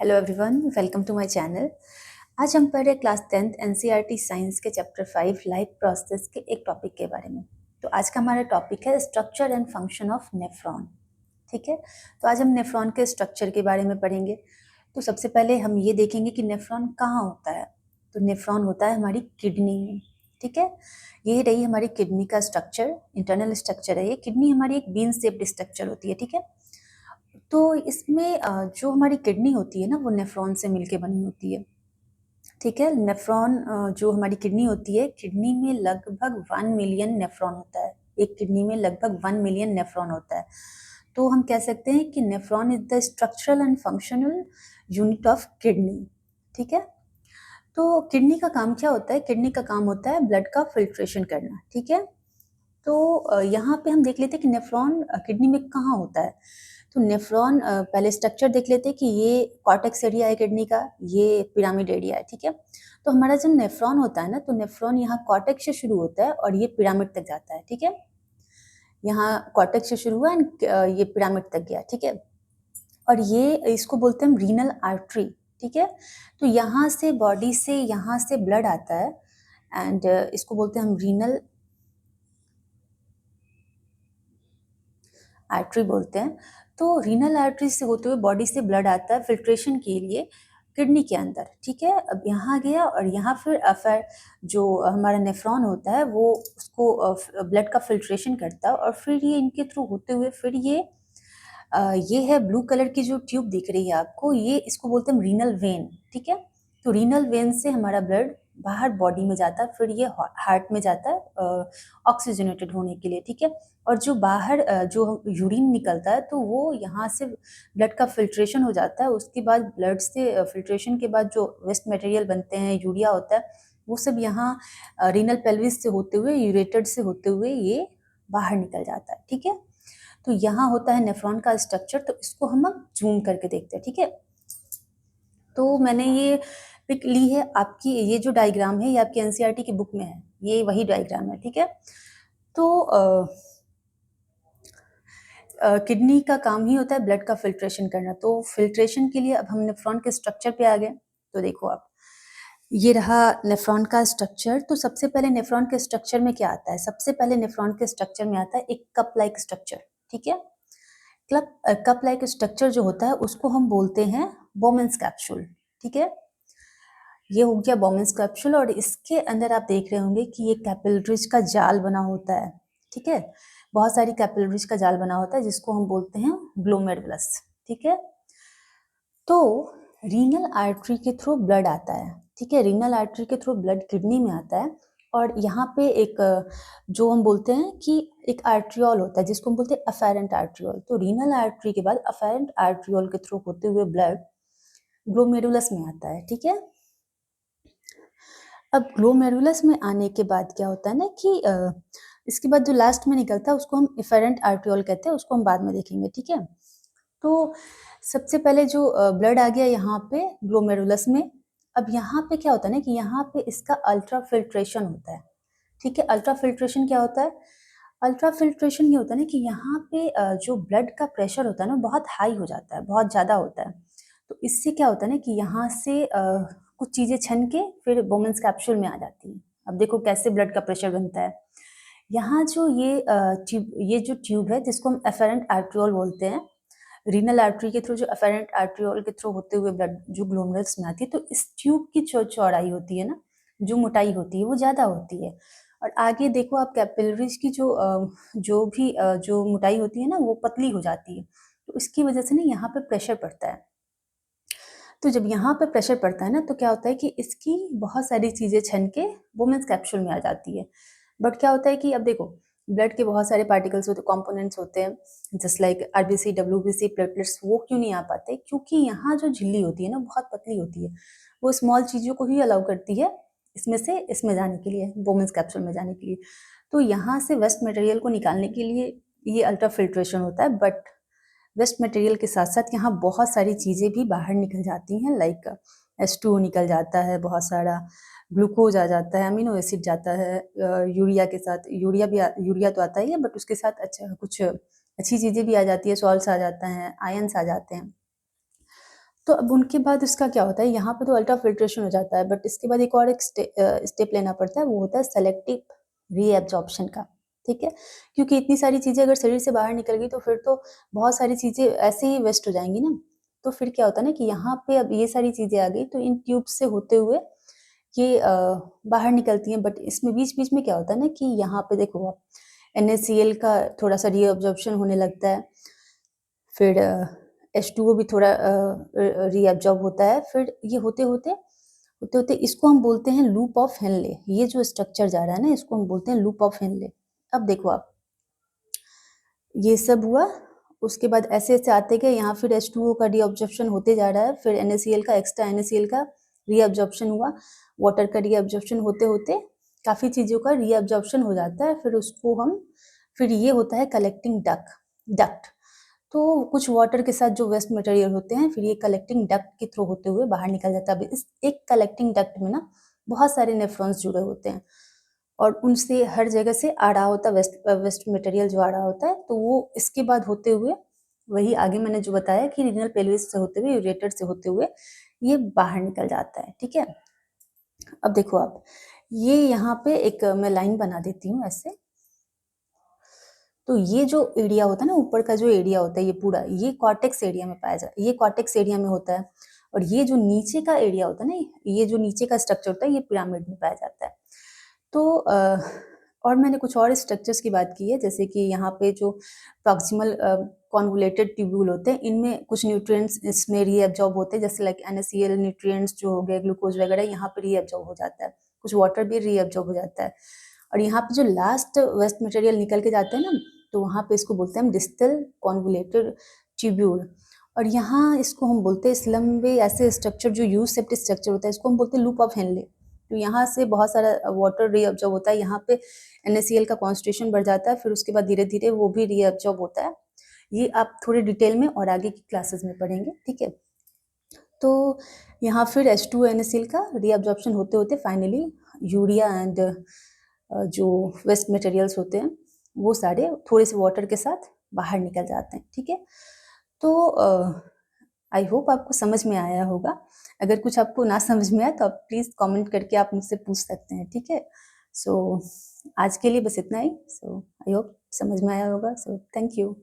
Hello everyone, welcome to my channel. आज हम पढ़ रहे क्लास 10th एनसीईआरटी साइंस के चैप्टर 5 लाइफ प्रोसेस के एक टॉपिक के बारे में। तो आज का हमारा टॉपिक है structure and function of nephron. ठीक है, तो आज हम नेफ्रॉन के स्ट्रक्चर के बारे में पढ़ेंगे। तो सबसे पहले हम ये देखेंगे कि नेफ्रॉन कहाँ होता है। तो नेफ्रॉन होता है हमारी किडनी में। ठीक है, ये रही हमारी किडनी का स्ट्रक्चर, इंटरनल स्ट्रक्चर है ये। किडनी हमारी एक बीन शेप्ड स्ट्रक्चर होती है। ठीक है, तो इसमें जो हमारी किडनी होती है ना, वो नेफ्रॉन से मिलके बनी होती है। ठीक है, नेफ्रॉन जो हमारी किडनी होती है, किडनी में लगभग 1 मिलियन नेफ्रॉन होता है। एक किडनी में लगभग 1 मिलियन नेफ्रॉन होता है। तो हम कह सकते हैं कि nephron is the structural and functional unit of kidney. ठीक है, तो किडनी का काम क्या होता है? किडनी का काम होता है ब्लड का फिल्ट्रेशन करना। ठीक है, तो यहाँ पे हम देख लेते हैं कि नेफ्रॉन किडनी में कहाँ होता है। तो नेफ्रॉन पहले स्ट्रक्चर देख लेते हैं कि ये कॉर्टेक्स एरिया है किडनी का, ये पिरामिड एरिया है। ठीक है, तो हमारा जो नेफ्रॉन होता है ना, तो नेफ्रॉन यहाँ कॉर्टेक्स से शुरू होता है और ये पिरामिड तक जाता है। ठीक है, यहाँ कॉर्टेक्स से शुरू हुआ एंड ये पिरामिड तक गया। ठीक है, और ये इसको बोलते हैं हम रीनल आर्टरी। ठीक है, तो यहाँ से बॉडी से यहाँ से ब्लड आता है एंड इसको बोलते हैं हम रीनल आर्टरी बोलते हैं। तो रीनल आर्टरी से होते हुए बॉडी से ब्लड आता है फिल्ट्रेशन के लिए किडनी के अंदर। ठीक है, अब यहाँ गया और यहाँ फिर जो हमारा नेफ्रॉन होता है वो उसको ब्लड का फिल्ट्रेशन करता है और फिर ये इनके थ्रू होते हुए फिर ये है ब्लू कलर की जो ट्यूब दिख रही है आपको, ये इसको बोलते हैं रीनल वेन। ठीक है, तो रीनल वेन से हमारा ब्लड बाहर बॉडी में जाता है, फिर ये हार्ट में जाता है ऑक्सीजनेटेड होने के लिए। ठीक है, और जो बाहर जो यूरिन निकलता है तो वो यहाँ से ब्लड का फिल्ट्रेशन हो जाता है। उसके बाद ब्लड से फिल्ट्रेशन के बाद जो वेस्ट मटेरियल बनते हैं, यूरिया होता है, वो सब यहाँ रीनल पेल्विस से होते हुए, यूरेटेड से होते हुए ये बाहर निकल जाता है। ठीक है, तो यहाँ होता है नेफ्रॉन का स्ट्रक्चर। तो इसको हम अब जूम करके देखते हैं। ठीक है, तो मैंने ये पिक ली है आपकी, ये जो डायग्राम है ये आपकी एनसीईआरटी की बुक में है, ये वही डायग्राम है। ठीक है, तो किडनी का काम ही होता है ब्लड का फिल्ट्रेशन करना। तो फिल्ट्रेशन के लिए अब हम नेफ्रॉन के स्ट्रक्चर पे आ गए। तो देखो आप, ये रहा नेफ्रॉन का स्ट्रक्चर। तो सबसे पहले नेफ्रॉन के स्ट्रक्चर में क्या आता है? सबसे पहले नेफ्रॉन के स्ट्रक्चर में आता है एक कप लाइक स्ट्रक्चर। ठीक है, कप लाइक स्ट्रक्चर जो होता है उसको हम बोलते हैं बोमेंस कैप्सूल। ठीक है, ये हो गया बोमेंस कैप्सूल और इसके अंदर आप देख रहे होंगे कि ये कैपिलरीज का जाल बना होता है। ठीक है, बहुत सारी कैपिलरीज का जाल बना होता है जिसको हम बोलते हैं ग्लोमेरुलस। ठीक है, तो रीनल आर्टरी के थ्रू ब्लड आता है। ठीक है, रीनल आर्टरी के थ्रू ब्लड किडनी में आता है और यहाँ पे एक जो हम बोलते हैं कि एक आर्ट्रियोल होता है जिसको हम बोलते हैं अफेरेंट आर्ट्रियोल। तो रीनल आर्टरी के बाद अफेरेंट आर्ट्रियोल के थ्रू होते हुए ब्लड ग्लोमेरुलस में आता है। ठीक है, अब ग्लोमेरुलस में आने के बाद क्या होता है ना कि इसके बाद जो लास्ट में निकलता है उसको हम एफेरेंट आर्ट्रियोल कहते हैं, उसको हम बाद में देखेंगे। ठीक है, तो सबसे पहले जो ब्लड आ गया यहाँ पे ग्लोमेरुलस में। अब यहाँ पे क्या होता है ना कि यहाँ पे इसका अल्ट्रा फिल्ट्रेशन होता है। ठीक है, अल्ट्रा फिल्ट्रेशन क्या होता है? अल्ट्रा फिल्ट्रेशन ये होता है ना कि यहाँ पे जो ब्लड का प्रेशर होता है ना बहुत हाई हो जाता है, बहुत ज़्यादा होता है। तो इससे क्या होता है ना कि यहाँ से कुछ चीज़ें छन के फिर बोमेंस कैप्सूल में आ जाती हैं। अब देखो कैसे ब्लड का प्रेशर बनता है। यहाँ जो ये जो ट्यूब है जिसको हम एफेरेंट आर्ट्रियोल बोलते हैं, रीनल आर्टरी के थ्रू जो एफेरेंट आर्ट्रियोल के थ्रू होते हुए ब्लड जो ग्लोमेरुलस में आती है, तो इस ट्यूब की चौड़ाई होती है ना, जो मोटाई होती है वो ज़्यादा होती है। और आगे देखो आप कैपिलरीज की जो मोटाई होती है ना वो पतली हो जाती है। तो इसकी वजह से ना यहाँ पे प्रेशर पड़ता है। तो जब यहाँ पे प्रेशर पड़ता है ना तो क्या होता है कि इसकी बहुत सारी चीज़ें छन के वुमेन्स कैप्सूल में आ जाती है। बट क्या होता है कि अब देखो ब्लड के बहुत सारे पार्टिकल्स होते हैं, कंपोनेंट्स होते हैं, just like RBC, WBC, platelets, वो क्यों नहीं आ पाते? क्योंकि यहाँ जो झिल्ली होती है ना बहुत पतली होती है, वो स्मॉल चीज़ों को ही अलाउ करती है इसमें से इसमें जाने के लिए, वुमेन्स कैप्सूल में जाने के लिए। तो यहाँ से वेस्ट मटेरियल को निकालने के लिए ये अल्ट्रा फिल्ट्रेशन होता है। बट वेस्ट मटेरियल के साथ साथ यहाँ बहुत सारी चीज़ें भी बाहर निकल जाती हैं, लाइक H2O निकल जाता है, बहुत सारा ग्लूकोज आ जाता है, अमीनो एसिड जाता है, यूरिया के साथ, यूरिया तो आता ही है बट उसके साथ कुछ अच्छी चीज़ें भी आ जाती है, सॉल्ट्स आ जाता हैं, आयंस आ जाते हैं। तो अब उनके बाद इसका क्या होता है, यहाँ पे तो अल्ट्रा फिल्ट्रेशन हो जाता है, बट इसके बाद एक और एक स्टेप लेना पड़ता है, वो होता है सेलेक्टिव रीएब्जॉर्प्शन का, ठीक है? क्योंकि इतनी सारी चीज़ें अगर शरीर से बाहर निकल गई तो फिर तो बहुत सारी चीज़ें ऐसे ही वेस्ट हो जाएँगी ना। तो फिर क्या होता है ना कि यहाँ पे अब ये सारी चीज़ें आ गई, तो इन ट्यूब से होते हुए ये बाहर निकलती हैं, बट इसमें बीच-बीच में क्या होता है ना कि यहाँ पे देखो आप, NaCl का थोड़ा-सा रीअब्ज़ॉर्प्शन होने लगता है, फिर H2O भी थोड़ा रीअब्ज़ॉर्ब होता है, फिर ये होते-होते इसको हम बोलते हैं लूप ऑफ हेनले। ये जो स्ट्रक्चर जा रहा है ना, इसको हम बोलते हैं लूप ऑफ हेनले। अब देखो आप, ये सब हुआ, उसके बाद ऐसे-ऐसे आते गए, यहाँ फिर H2O का रीअब्ज़ॉर्प्शन होते जा रहा है, फिर NaCl का, एक्स्ट्रा NaCl का रीअब्ज़ॉर्प्शन हुआ, वाटर का रीअब्ज़ॉर्प्शन होते-होते काफ़ी चीज़ों का रीअब्ज़ॉर्प्शन हो जाता है, फिर उसको हम, फिर ये होता है कलेक्टिंग डक्ट। तो कुछ वाटर के साथ जो वेस्ट मटेरियल होते हैं, फिर ये कलेक्टिंग डक्ट के थ्रू होते हुए बाहर निकल जाता है। अब इस एक कलेक्टिंग डक्ट में ना बहुत सारे नेफ्रॉन्स जुड़े होते हैं, और उनसे हर जगह से आ रहा होता है वेस्ट मटेरियल जो आ रहा होता है, तो वो इसके बाद होते हुए वही आगे मैंने जो बताया कि रीनल पेल्विस से होते हुए, यूरेटर से होते हुए ये बाहर निकल जाता है, ठीक है? अब देखो आप, ये यहाँ पे एक मैं लाइन बना देती हूँ ऐसे। तो ये जो एरिया होता है ना, ऊपर का जो एरिया होता है, ये पूरा, ये कॉर्टेक्स एरिया में पाया जाता है, ये कॉर्टेक्स एरिया में होता है, और ये जो नीचे का एरिया होता है ना, ये जो नीचे का स्ट्रक्चर होता है, ये पिरामिड में पाया जाता है। तो और मैंने कुछ और स्ट्रक्चर्स की बात की है, जैसे कि यहाँ पे जो प्रॉक्सिमल कॉन्वोलेटेड ट्यूब्यूल होते हैं, इनमें कुछ न्यूट्रिएंट्स इसमें रीअब्जॉर्ब होते हैं, जैसे लाइक NaCl न्यूट्रिएंट्स जो हो गए, ग्लूकोज वगैरह यहाँ पे रीअब्जॉर्ब हो जाता है, कुछ वाटर भी रीअब्जॉर्ब हो जाता है। और यहाँ पे जो लास्ट वेस्ट मटेरियल निकल के जाते हैं ना, तो वहाँ पे इसको बोलते हैं हम डिस्टल कॉन्वोलेटेड ट्यूब्यूल, और यहाँ इसको हम बोलते हैं, इस लंबे ऐसे स्ट्रक्चर जो यू शेप्ड स्ट्रक्चर होता है, इसको हम बोलते हैं लूप ऑफ हेनले। तो यहाँ से बहुत सारा वाटर रीअब्जॉर्ब होता है, यहाँ पे NaCl का कॉन्सेंट्रेशन बढ़ जाता है, फिर उसके बाद धीरे-धीरे वो भी रीअब्जॉर्ब होता है। ये आप थोड़े डिटेल में और आगे की क्लासेस में पढ़ेंगे, ठीक है? तो यहाँ फिर H2O NaCl का रीअब्जॉर्प्शन होते-होते फाइनली यूरिया एंड जो वेस्ट मटेरियल्स होते हैं, वो सारे थोड़े से वाटर के साथ बाहर निकल जाते हैं, ठीक है? तो आई होप आपको समझ में आया होगा। अगर कुछ आपको ना समझ में आए तो आप प्लीज़ कमेंट करके आप मुझसे पूछ सकते हैं, ठीक है? सो आज के लिए बस इतना ही। सो आई होप समझ में आया होगा। So thank you.